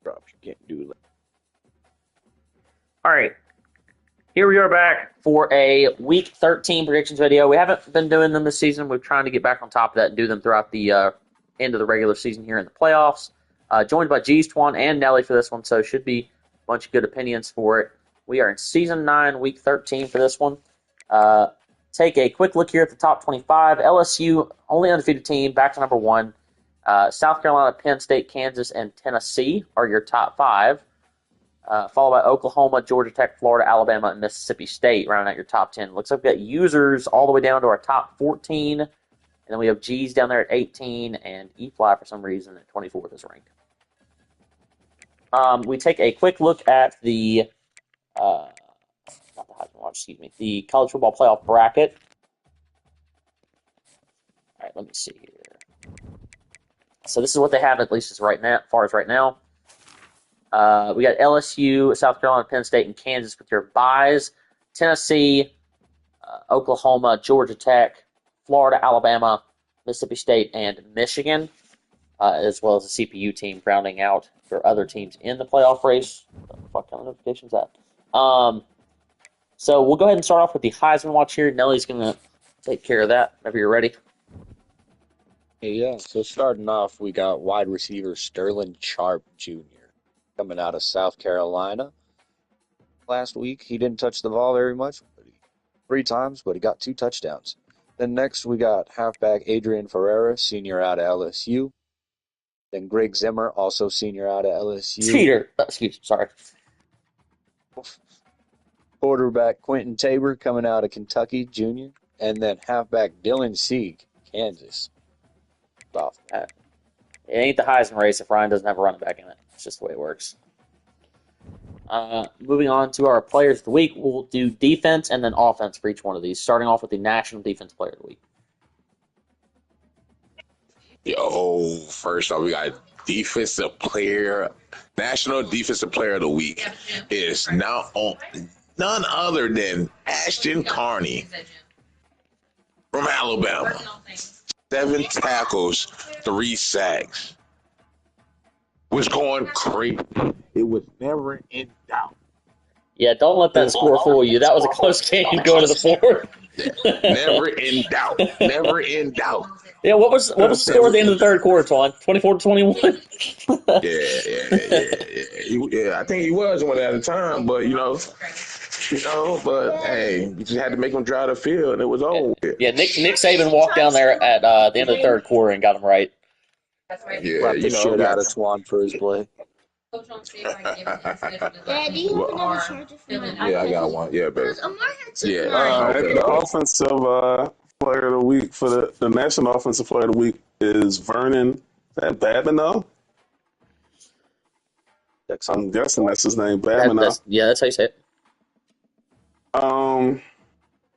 drops you can't do that. All right. Here we are back for a Week 13 predictions video. We haven't been doing them this season. We're trying to get back on top of that and do them throughout the end of the regular season here in the playoffs. Joined by G's, Twan, and Nelly for this one, so should be a bunch of good opinions for it. We are in Season 9, Week 13 for this one. Take a quick look here at the top 25. LSU, only undefeated team, back to number 1. South Carolina, Penn State, Kansas, and Tennessee are your top 5. Followed by Oklahoma, Georgia Tech, Florida, Alabama, and Mississippi State, rounding out your top 10. Looks like we've got users all the way down to our top 14. And then we have G's down there at 18, and E-Fly, for some reason, at 24 this rank. We take a quick look at the the college football playoff bracket. All right, let me see here. So this is what they have, at least as far as right now. We got LSU, South Carolina, Penn State, and Kansas with your byes. Tennessee, Oklahoma, Georgia Tech, Florida, Alabama, Mississippi State, and Michigan, as well as the CPU team rounding out your other teams in the playoff race. What the fuck kind of notification is that? So we'll go ahead and start off with the Heisman watch here. Nelly's going to take care of that whenever you're ready. Yeah, so starting off, we got wide receiver Sterling Sharp Jr. coming out of South Carolina. Last week, he didn't touch the ball very much, 3 times, but he got 2 touchdowns. Then next, we got halfback Adrian Ferreira, senior out of LSU. Then Greg Zimmer, also senior out of LSU. Cheater. Sorry. Quarterback Quentin Tabor coming out of Kentucky, junior. And then halfback Dylan Sieg, Kansas. It ain't the Heisman race if Ryan doesn't have a running back in it. It's just the way it works. Moving on to our players of the week, we'll do defense and then offense for each one of these, starting off with the National Defense Player of the Week. First off, we got National Defensive Player of the Week is now on none other than Ashton Carney from Alabama. 7 tackles, 3 sacks. Was going crazy. It was never in doubt. Yeah, don't let that score fool you. That was a close game going to the fourth. Never in doubt. Never in doubt. Yeah, what was the score at the end of the third quarter, Twan? 24-21? Yeah. I think he was one at a time, but but hey, you just had to make him drive the field, and it was over. Yeah, Nick Saban walked down there at the end of the third quarter and got him right. Yeah, shit out of Twan for his play. Dad, do you have another charger for my Yeah, I got one. Yeah, baby. The offensive player of the week for the National Offensive Player of the Week is Vernon Babineau. I'm guessing that's his name, Babineau. That's how you say it.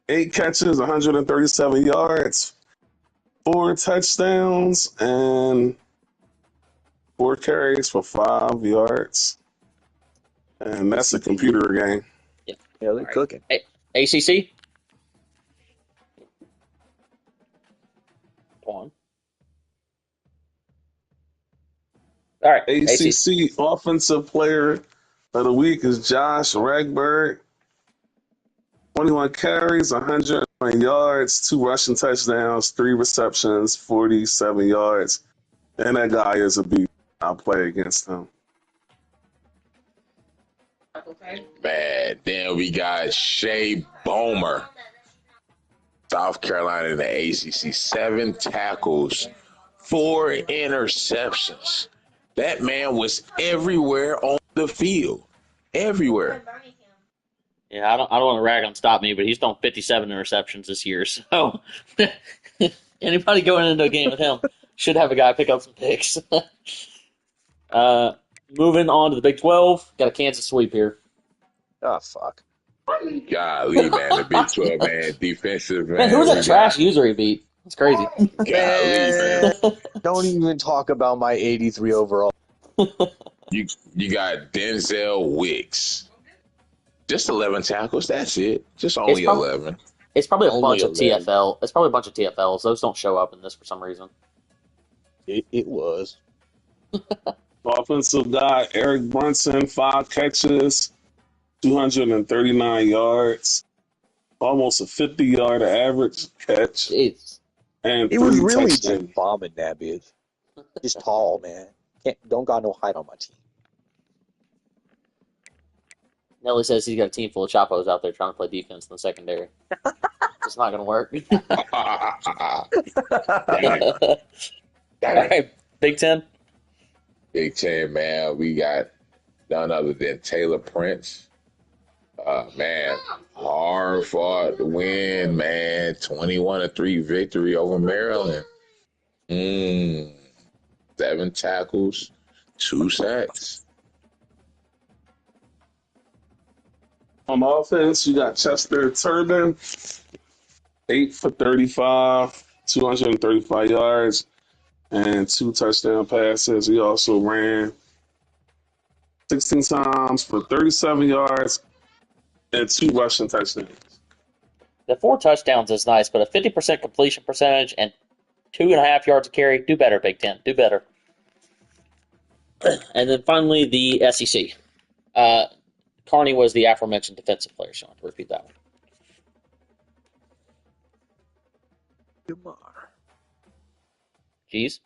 8 catches, 137 yards, 4 touchdowns, and 4 carries for 5 yards. And that's a computer game. Yeah, they're cooking. ACC? Twan. All right. ACC Offensive Player of the Week is Josh Regberg. 21 carries, 120 yards, 2 rushing touchdowns, 3 receptions, 47 yards. And that guy is a beast. I'll play against him. Man, then we got Shea Bomer, South Carolina in the ACC. 7 tackles, 4 interceptions. That man was everywhere on the field. Everywhere. Yeah, I don't want to rag on Stop Me, but he's thrown 57 interceptions this year. So anybody going into a game with him should have a guy pick up some picks. Moving on to the Big 12, got a Kansas sweep here. Oh, fuck. Golly, man, the Big 12, man, defensive, man. Man, who was that trash user he beat? That's crazy. Golly, man. Don't even talk about my 83 overall. You got Denzel Wicks. Just 11 tackles. That's it. Just only 11. It's probably a bunch of 11. TFL. It's probably a bunch of TFLs. Those don't show up in this for some reason. It was. Offensive guy Eric Brunson, 5 catches, 239 yards, almost a 50-yard average catch, Jeez. and He was 3 really touchdowns. just bombing that bitch. Just tall, man. Don't got no height on my team. Nelly says he's got a team full of chapos out there trying to play defense in the secondary. It's not going to work. Dang it. All Dang it. right, Big Ten. Big Ten, man. We got none other than Taylor Prince. Man, hard fought win, man. 21-3 victory over Maryland. 7 tackles, 2 sacks. On offense, you got Chester Turbin, 8 for 35, 235 yards, and 2 touchdown passes. He also ran 16 times for 37 yards and 2 rushing touchdowns. The 4 touchdowns is nice, but a 50% completion percentage and 2.5 yards a carry. Do better, Big Ten. Do better. And then finally, the SEC. Carney was the aforementioned defensive player, so I want to repeat that one. Jeez.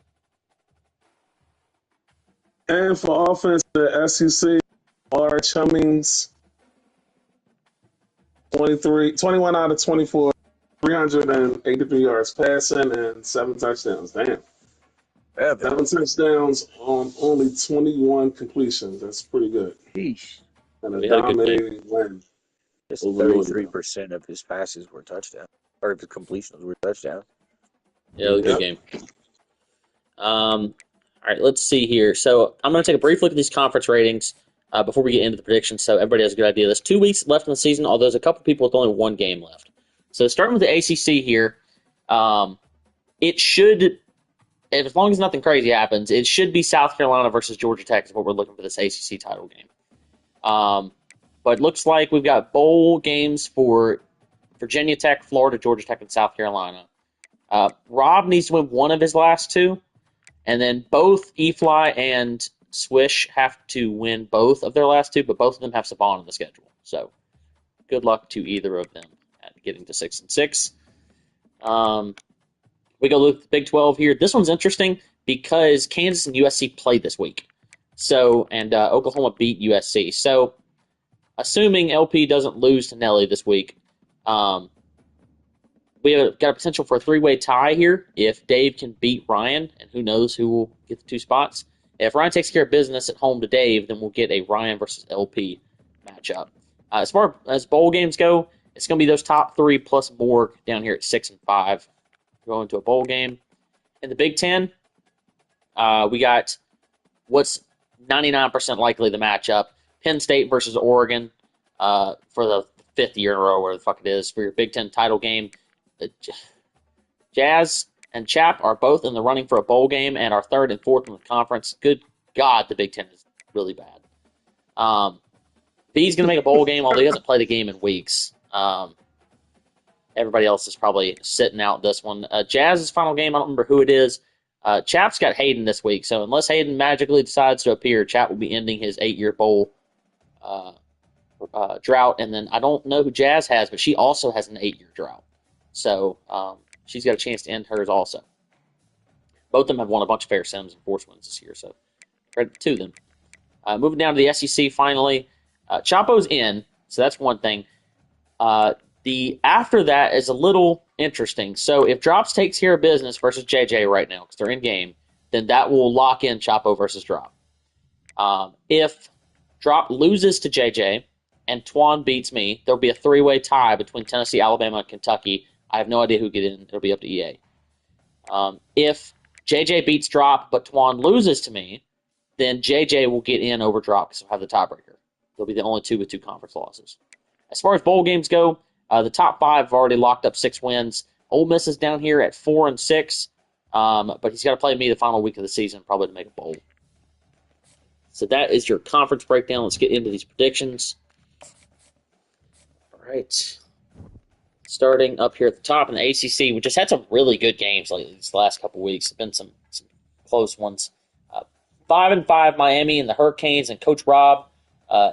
And for offense, the SEC, Large Cummings, 21 out of 24, 383 yards passing, and 7 touchdowns. Damn. 7 touchdowns on only 21 completions. That's pretty good. Sheesh. And a He had a good dominating win. Just Over 33% of his passes were touchdowns. Or of his completions were touchdowns. Yeah, it was a good game. All right, let's see here. So I'm going to take a brief look at these conference ratings before we get into the predictions, so everybody has a good idea. There's 2 weeks left in the season, although there's a couple people with only 1 game left. So starting with the ACC here, it should, as long as nothing crazy happens, it should be South Carolina versus Georgia Tech is what we're looking for this ACC title game. But it looks like we've got bowl games for Virginia Tech, Florida, Georgia Tech, and South Carolina. Rob needs to win one of his last 2, and then both E-Fly and Swish have to win both of their last 2, but both of them have Saban on the schedule. So good luck to either of them at getting to 6-6. We go look at the Big 12 here. This one's interesting because Kansas and USC played this week. So, and Oklahoma beat USC. So, assuming LP doesn't lose to Nelly this week, we have got a potential for a 3-way tie here if Dave can beat Ryan, and who knows who will get the 2 spots. If Ryan takes care of business at home to Dave, then we'll get a Ryan versus LP matchup. As far as bowl games go, it's going to be those top 3 plus more down here at 6 and 5 going to a bowl game. In the Big Ten, we got what's 99% likely the matchup: Penn State versus Oregon for the 5th year in a row, where the fuck it is, for your Big Ten title game. Jazz and Chap are both in the running for a bowl game and are 3rd and 4th in the conference. Good God, the Big Ten is really bad. B's going to make a bowl game, although he hasn't played a game in weeks. Everybody else is probably sitting out this one. Jazz's final game, I don't remember who it is. Chap's got Hayden this week, so unless Hayden magically decides to appear, Chap will be ending his 8-year bowl drought. And then I don't know who Jazz has, but she also has an 8-year drought. So she's got a chance to end hers also. Both of them have won a bunch of fair sims and force wins this year, so credit to them. Moving down to the SEC finally. Chapo's in, so that's one thing. The after that is a little interesting. So if Drops takes care of business versus JJ right now, because they're in game, then that will lock in Chapo versus Drop. If Drop loses to JJ and Twan beats me, there'll be a 3-way tie between Tennessee, Alabama, and Kentucky. I have no idea who get in. It'll be up to EA. If JJ beats Drop but Twan loses to me, then JJ will get in over Drop because he'll have the tiebreaker. They'll be the only 2 with 2 conference losses. As far as bowl games go, the top 5 have already locked up 6 wins. Ole Miss is down here at 4-6, but he's got to play me the final week of the season probably to make a bowl. So that is your conference breakdown. Let's get into these predictions. All right. Starting up here at the top in the ACC, we just had some really good games like these last couple weeks. There have been some close ones. 5-5 Miami and the Hurricanes and Coach Rob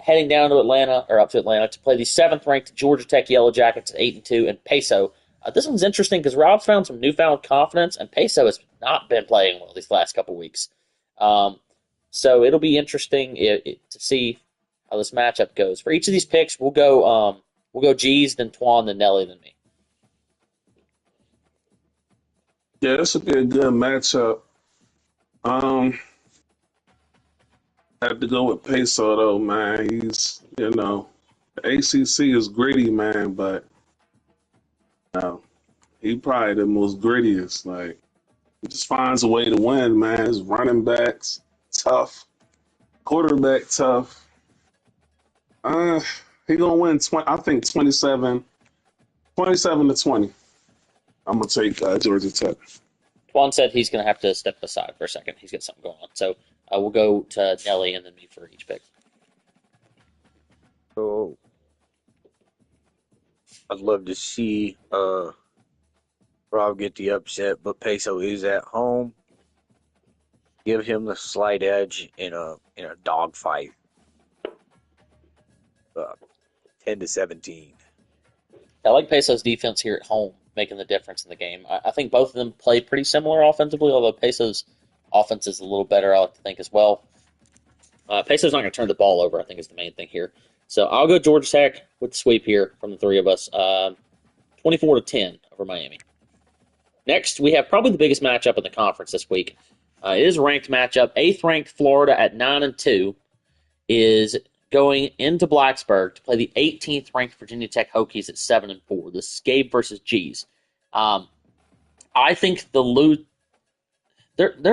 heading down to Atlanta or up to Atlanta to play the 7th-ranked Georgia Tech Yellow Jackets at 8-2 and Peso. This one's interesting because Rob's found some newfound confidence, and Peso has not been playing well these last couple weeks. So it'll be interesting to see how this matchup goes. For each of these picks, we'll go G's, then Twan, then Nelly, then me. Yeah, this would be a good matchup. Have to go with Peso though, man. He's, the ACC is gritty, man, but he probably the most grittiest. Like, he just finds a way to win, man. His running backs tough, quarterback tough. He gonna win. I think 27 to 20. I'm gonna take Georgia Tech. Twan said he's going to have to step aside for a second. He's got something going on. So we'll go to Nelly and then me for each pick. So I'd love to see Rob get the upset, but Peso is at home. Give him the slight edge in a dogfight. 10-17. I like Peso's defense here at home, making the difference in the game. I think both of them play pretty similar offensively, although Peso's offense is a little better, I like to think, as well. Peso's not going to turn the ball over, I think, is the main thing here. So I'll go Georgia Tech with the sweep here from the three of us. 24-10 over Miami. Next, we have probably the biggest matchup in the conference this week. It is a ranked matchup. 8th-ranked Florida at 9-2 is going into Blacksburg to play the 18th-ranked Virginia Tech Hokies at 7-4. This is Gabe versus G's. I think there's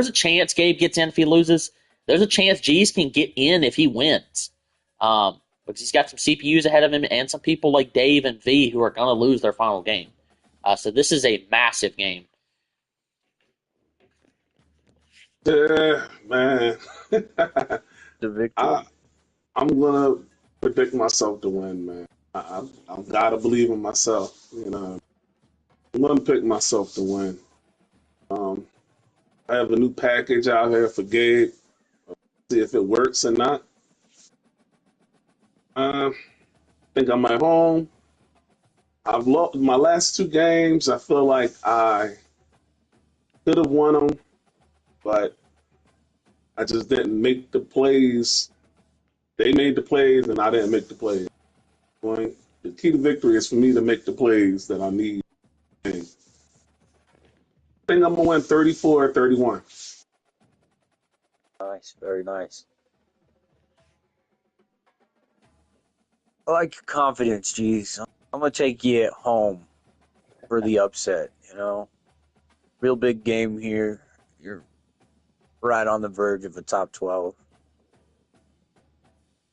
a chance Gabe gets in if he loses. There's a chance G's can get in if he wins. Because he's got some CPUs ahead of him and some people like Dave and V who are going to lose their final game. So this is a massive game. Yeah, man. The victory. I'm gonna predict myself to win, man. I've got to believe in myself. I'm gonna pick myself to win. I have a new package out here for Gabe. See if it works or not. I think I'm at home. I've lost my last 2 games. I feel like I could have won them, but I just didn't make the plays. They made the plays, and I didn't make the plays. The key to victory is for me to make the plays that I need. I think I'm going to win 34-31. Nice, very nice. I like your confidence, G's. I'm going to take you at home for the upset, Real big game here. You're right on the verge of a top 12.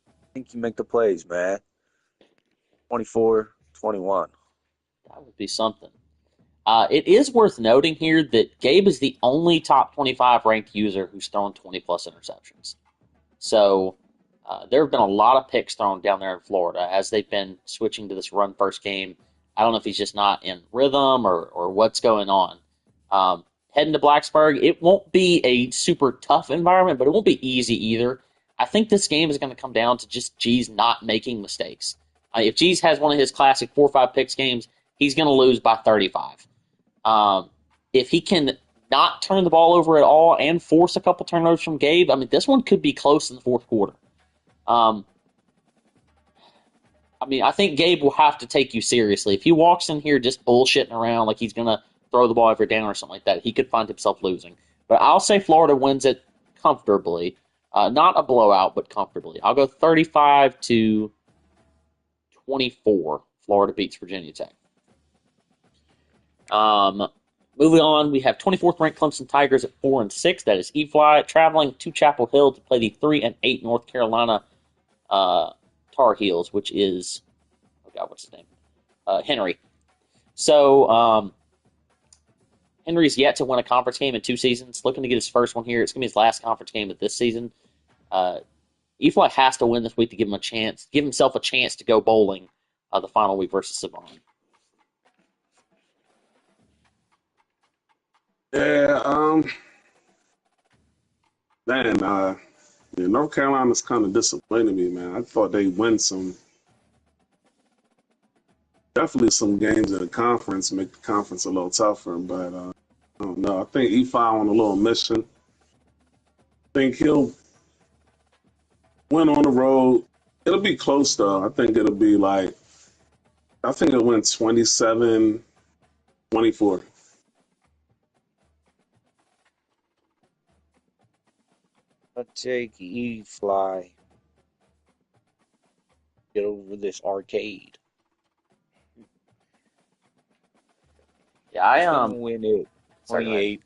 I think you make the plays, man. 24-21. That would be something. It is worth noting here that Gabe is the only top 25 ranked user who's thrown 20-plus interceptions. So there have been a lot of picks thrown down there in Florida as they've been switching to this run-first game. I don't know if he's just not in rhythm or what's going on. Heading to Blacksburg, it won't be a super tough environment, but it won't be easy either. I think this game is going to come down to just G's not making mistakes. If G's has one of his classic 4 or 5 picks games, he's going to lose by 35. If he can not turn the ball over at all and force a couple turnovers from Gabe, this one could be close in the fourth quarter. I think Gabe will have to take you seriously. If he walks in here just bullshitting around like he's going to throw the ball every down or something like that, he could find himself losing. But I'll say Florida wins it comfortably. Not a blowout, but comfortably. I'll go 35-24. Florida beats Virginia Tech. Moving on, we have 24th ranked Clemson Tigers at 4-6. That is E-Fly traveling to Chapel Hill to play the 3-8 North Carolina Tar Heels, which is what's his name? Henry. So Henry's yet to win a conference game in 2 seasons. Looking to get his first one here. It's gonna be his last conference game of this season. E-Fly has to win this week to give himself a chance to go bowling the final week versus Savon. Yeah, Man, yeah, North Carolina's kind of disappointed me, man. I thought they'd win definitely some games in the conference, make the conference a little tougher, but I don't know. I think E5 on a little mission. I think he'll win on the road. It'll be close, though. I think it'll win 27-24. I'll take E-Fly. Get over this arcade. Yeah, He's gonna win it Sorry, go ahead.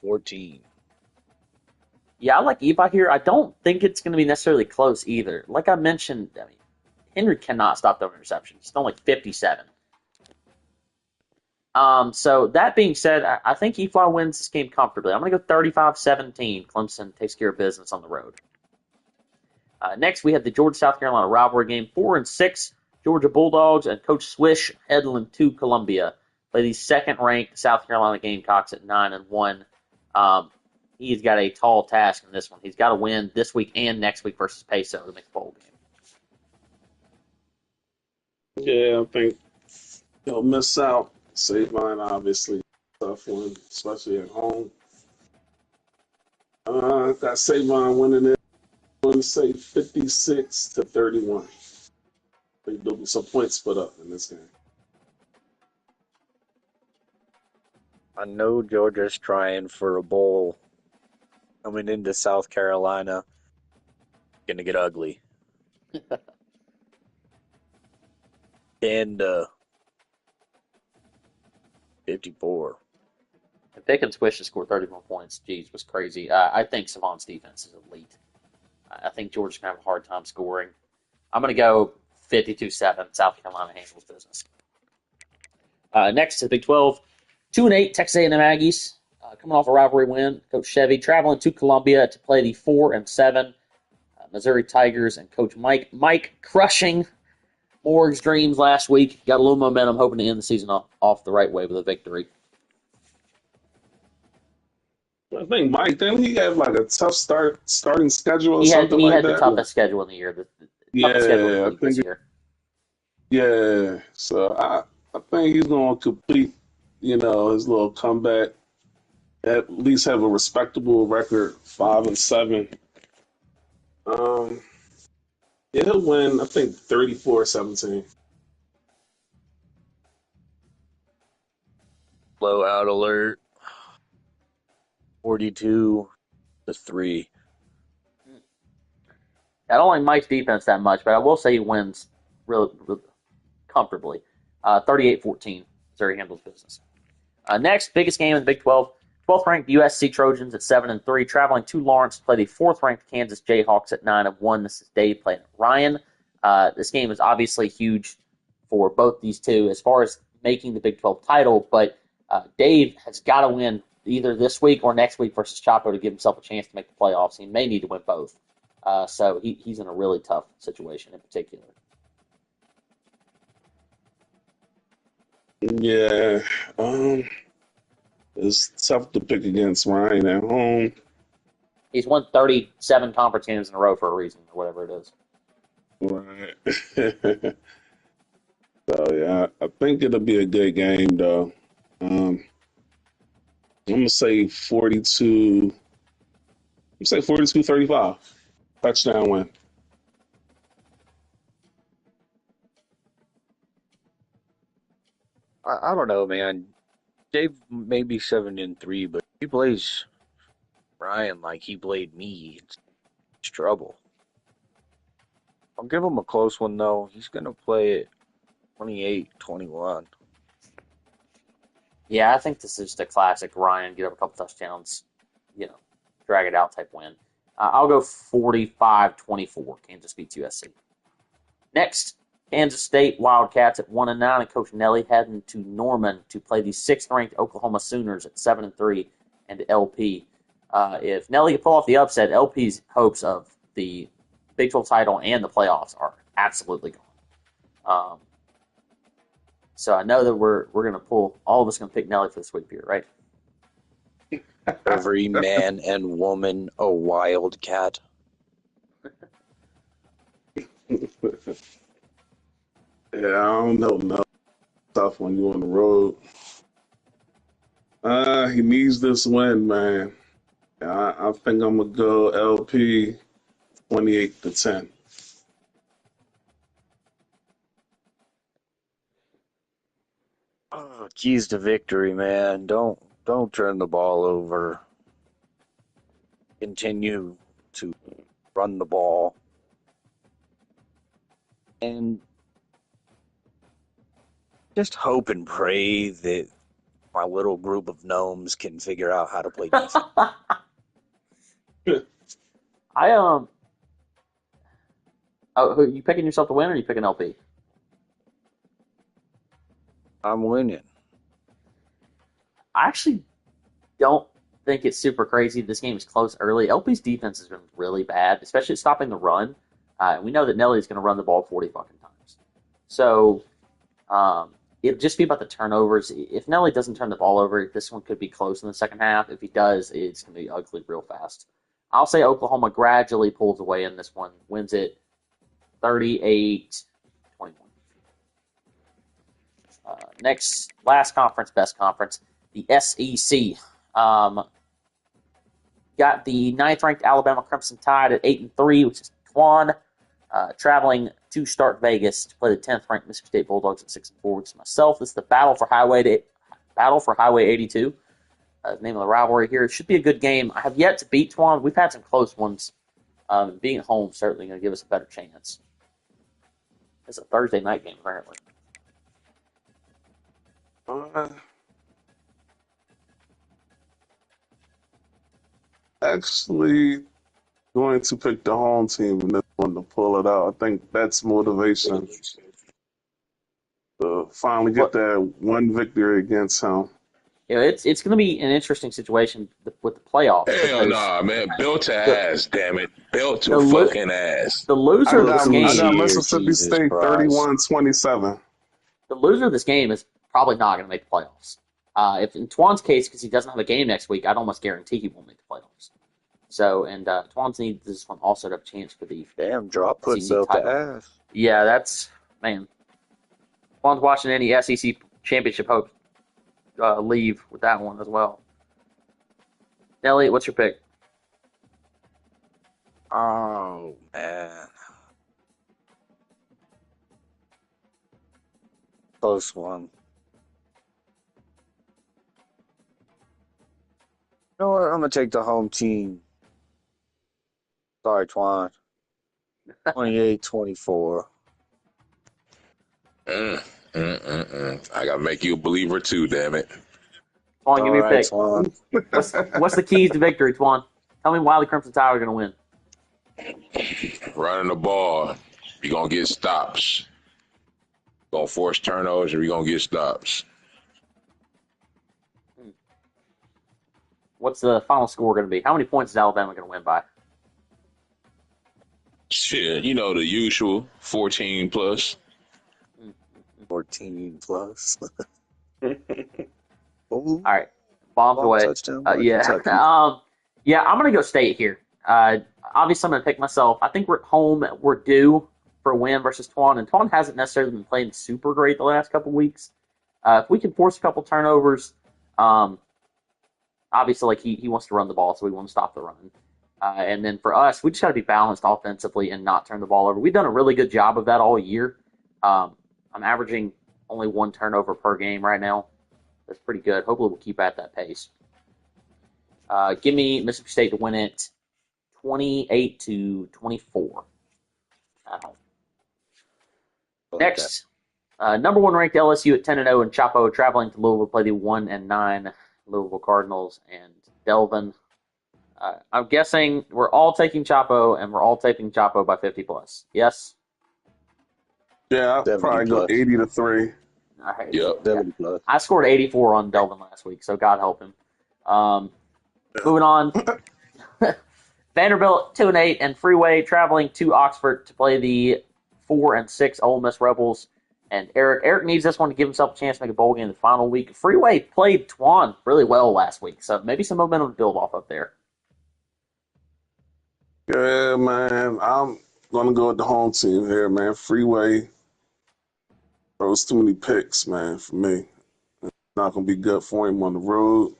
28-14. Yeah, I like Evi here. I don't think it's going to be necessarily close either. Like I mentioned, I mean, Henry cannot stop throwing interceptions. He's thrown like 57. So that being said, I think Efi wins this game comfortably. I'm going to go 35-17. Clemson takes care of business on the road. Next, we have the Georgia-South Carolina rivalry game. 4-6 Georgia Bulldogs and Coach Swish heading to Columbia. Play the second-ranked South Carolina Gamecocks at 9-1. He's got a tall task in this one. He's got to win this week and next week versus Peso to make the bowl game. Yeah, I think he'll miss out. Save mine, obviously. Tough one, especially at home. Got Savon winning it. I'm going to say 56-31. I think there'll be some points put up in this game. I know Georgia's trying for a bowl coming into South Carolina. Gonna get ugly. And 54. If they can Swish to score 31 points, geez, was crazy. I think Savant's defense is elite. I think Georgia's going to have a hard time scoring. I'm going to go 52-7. South Carolina handles business. Next to the Big 12, 2-8 Texas A&M Aggies, coming off a rivalry win. Coach Chevy traveling to Columbia to play the 4-7 Missouri Tigers and Coach Mike crushing Morg's dreams last week. Got a little momentum, hoping to end the season off the right way with a victory. I think Mike, didn't he have like a tough starting schedule or He something had like the that? toughest schedule in the year. The toughest schedule in the league this year. Yeah. So I think he's going to complete, his little comeback. At least have a respectable record, 5-7. He'll win, I think, 34-17. Blowout alert. 42-3. I don't like Mike's defense that much, but I will say he wins really comfortably. 38-14. Missouri handles business. Next, biggest game in the Big 12. 12th ranked USC Trojans at 7-3, traveling to Lawrence to play the 4th ranked Kansas Jayhawks at 9-1. This is Dave playing Ryan. This game is obviously huge for both these two as far as making the Big 12 title, but Dave has got to win either this week or next week versus Chaco to give himself a chance to make the playoffs. He may need to win both. So he's in a really tough situation in particular. Yeah. It's tough to pick against Ryan at home. He's won 37 conference games in a row for a reason, or whatever it is. Right. So, yeah, I think it'll be a good game, though. I'm going to say 42-35. Touchdown win. I don't know, man. Dave may be 7-3, but he plays Ryan like he played me. It's trouble. I'll give him a close one, though. He's going to play it 28-21. Yeah, I think this is just a classic Ryan, get up a couple touchdowns, drag it out type win. I'll go 45-24. Kansas beats USC. Next, Kansas State Wildcats at 1-9, and Coach Nelly heading to Norman to play the 6th-ranked Oklahoma Sooners at 7-3 and LP. If Nelly can pull off the upset, LP's hopes of the Big 12 title and the playoffs are absolutely gone. So I know that we're going to pull, all of us going to pick Nelly for the sweep here, right? Every man and woman a wildcat. Yeah, I don't know. No, tough when you on the road. He needs this win, man. I think I'm gonna go LP 28-10. Oh, keys to victory, man. Don't turn the ball over. Continue to run the ball. And just hope and pray that my little group of gnomes can figure out how to play defense. Oh, you picking yourself to win, or are you picking LP? I'm winning. I actually don't think it's super crazy. This game is close early. LP's defense has been really bad, especially at stopping the run. We know that Nelly is going to run the ball 40 fucking times. So it'll just be about the turnovers. If Nelly doesn't turn the ball over, this one could be close in the second half. If he does, it's going to be ugly real fast. I'll say Oklahoma gradually pulls away in this one, wins it 38-21. Next, last conference, best conference, the SEC. Got the ninth-ranked Alabama Crimson Tide at 8-3, which is Twan, traveling to start Vegas to play the 10th-ranked Mississippi State Bulldogs at 6-4, which is myself. This is the Battle for Highway 82. The name of the rivalry here. It should be a good game. I have yet to beat Twan. We've had some close ones. Being at home certainly going to give us a better chance. It's a Thursday night game, apparently. Actually, going to pick the home team in this one to pull it out. I think that's motivation to finally get that one victory against him. You know, it's going to be an interesting situation with the playoffs. Hell nah, man. Built to ass, damn it. Built to fucking ass. The loser of this game. I got Mississippi Jesus State Christ. 31-27. The loser of this game is probably not going to make the playoffs. If in Twan's case, because he doesn't have a game next week, I'd almost guarantee he won't make the playoffs. So, and Twan's needs this one also to have a chance for the Damn, drop puts SEC out the title. ass. Yeah, that's, man. Twan's watching any SEC championship hopes leave with that one as well. Nelly, what's your pick? Oh, man. Close one. You know what? I'm going to take the home team. Sorry, Twan. 28-24. I gotta make you a believer too, damn it. Twan, give me your pick. Twan. What's the keys to victory, Twan? Tell me why the Crimson Tide are going to win. Running the ball, you're gonna get stops. Gonna force turnovers, or you're gonna get stops. What's the final score going to be? How many points is Alabama going to win by? Shit, you know the usual, 14 plus. 14 plus. All right, bombs Ball away. touchdown. Yeah, yeah. I'm gonna go State here. Obviously, I'm gonna pick myself. I think we're at home. We're due for a win versus Twan, and Twan hasn't necessarily been playing super great the last couple weeks. If we can force a couple turnovers, obviously, like he wants to run the ball, so we want to stop the run. And then for us, we just got to be balanced offensively and not turn the ball over. We've done a really good job of that all year. I'm averaging only one turnover per game right now. That's pretty good. Hopefully we'll keep at that pace. Give me Mississippi State to win it 28-24. Next, number one ranked LSU at 10-0 and Chapo traveling to Louisville to play the 1-9 Louisville Cardinals and Delvin. I'm guessing we're all taking Chapo and we're all taking Chapo by 50 plus. Yes? Yeah, I'll probably go 80-3. All right. Yep. 70 plus. I scored 84 on Delvin last week, so God help him. Moving on. Vanderbilt 2-8 and Freeway traveling to Oxford to play the 4-6 Ole Miss Rebels. And Eric needs this one to give himself a chance to make a bowl game in the final week. Freeway played Twan really well last week, so maybe some momentum to build off up there. Yeah, man. I'm gonna go with the home team here, man. Freeway throws too many picks, man, for me. It's not gonna be good for him on the road.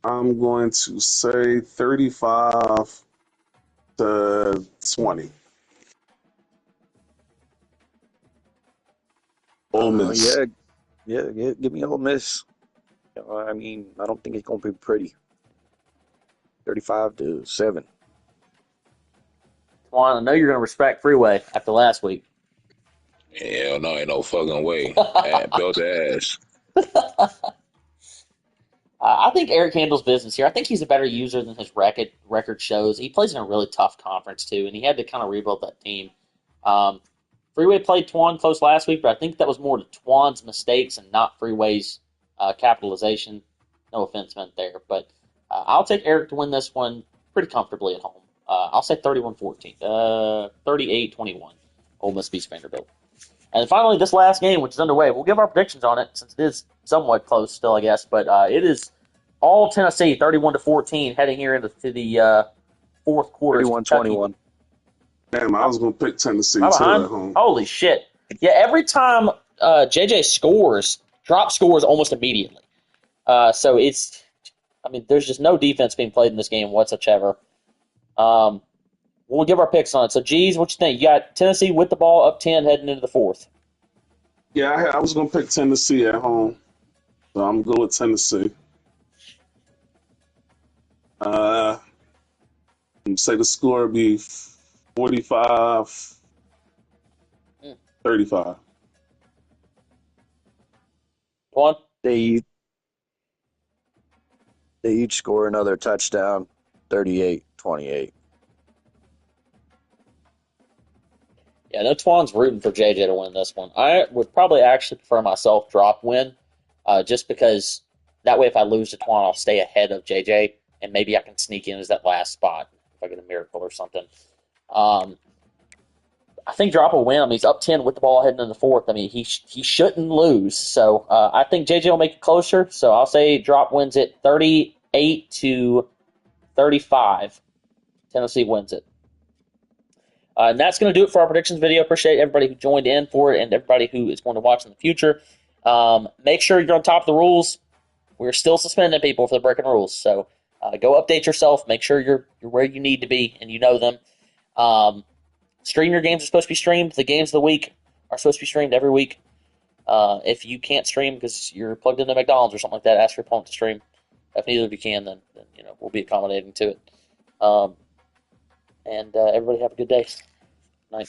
I'm going to say 35 to 20. Ole Miss. Give me Ole Miss. I mean, I don't think it's going to be pretty. 35-7. Twan, I know you're going to respect Freeway after last week. Hell no, ain't no fucking way. Built ass. I think Eric handles business here. I think he's a better user than his record shows. He plays in a really tough conference, too, and he had to kind of rebuild that team. Freeway played Twan close last week, but I think that was more to Twan's mistakes and not Freeway's capitalization. No offense meant there, but I'll take Eric to win this one pretty comfortably at home. I'll say 31-14, 38-21. Ole Miss beats Vanderbilt. And finally, this last game, which is underway, we'll give our predictions on it since it is somewhat close still, I guess. But it is all Tennessee, 31-14, heading here into the fourth quarter. 31-21. Damn, I was gonna pick Tennessee too at home. Holy shit! Yeah, every time JJ scores, Drop scores almost immediately. So it's, I mean, there's just no defense being played in this game whatsoever. We'll give our picks on it. So, G's, what you think? You got Tennessee with the ball up 10 heading into the fourth. Yeah, I was going to pick Tennessee at home. So I'm going with Tennessee. Say the score would be 45-35. One. They each score another touchdown, 38-28. Yeah, no, Twan's rooting for JJ to win this one. I would probably actually prefer myself drop win, just because that way if I lose to Twan, I'll stay ahead of JJ, and maybe I can sneak in as that last spot if I get a miracle or something. I think drop will win. I mean, he's up 10 with the ball heading in the fourth. I mean, he shouldn't lose. So I think JJ will make it closer. So I'll say drop wins it 38-35. Tennessee wins it. And that's going to do it for our predictions video. Appreciate everybody who joined in for it and everybody who is going to watch in the future. Make sure you're on top of the rules. We're still suspending people for breaking rules. So go update yourself. Make sure you're where you need to be and you know them. Stream your games are supposed to be streamed. The games of the week are supposed to be streamed every week. If you can't stream because you're plugged into McDonald's or something like that, ask your opponent to stream. If neither of you can, then we'll be accommodating to it. And everybody have a good day. Night.